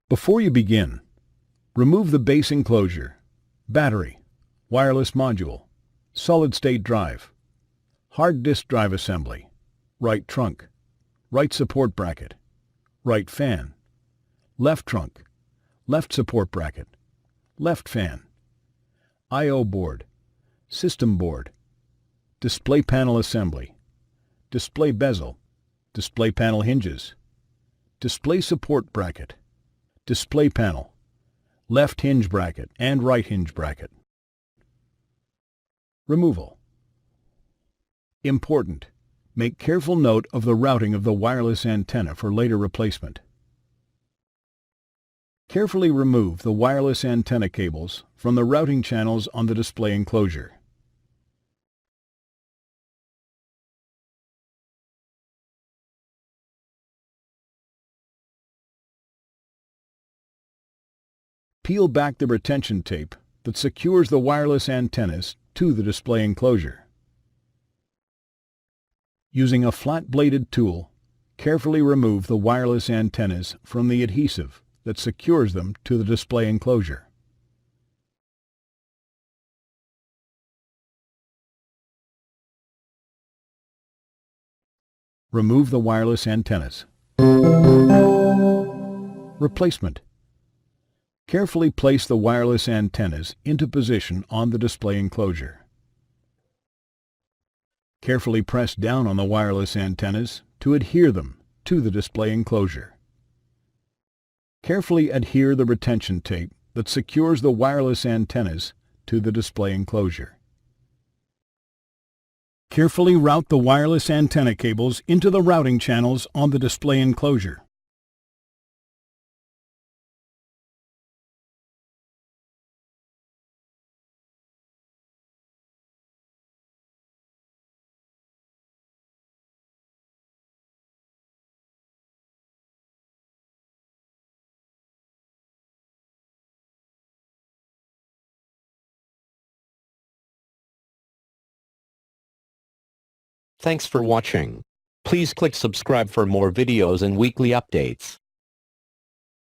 Before you begin, remove the base enclosure, battery, wireless module, solid-state drive, hard disk drive assembly, right trunk, right support bracket, right fan, left trunk, left support bracket, left fan, I/O board, system board, display panel assembly, display bezel, display panel hinges, display support bracket, display panel, left hinge bracket and right hinge bracket. Removal. Important. Make careful note of the routing of the wireless antenna for later replacement. Carefully remove the wireless antenna cables from the routing channels on the display enclosure. Peel back the retention tape that secures the wireless antennas to the display enclosure. Using a flat-bladed tool, carefully remove the wireless antennas from the adhesive that secures them to the display enclosure. Remove the wireless antennas. Replacement. Carefully place the wireless antennas into position on the display enclosure. Carefully press down on the wireless antennas to adhere them to the display enclosure. Carefully adhere the retention tape that secures the wireless antennas to the display enclosure. Carefully route the wireless antenna cables into the routing channels on the display enclosure. Thanks for watching. Please click subscribe for more videos and weekly updates.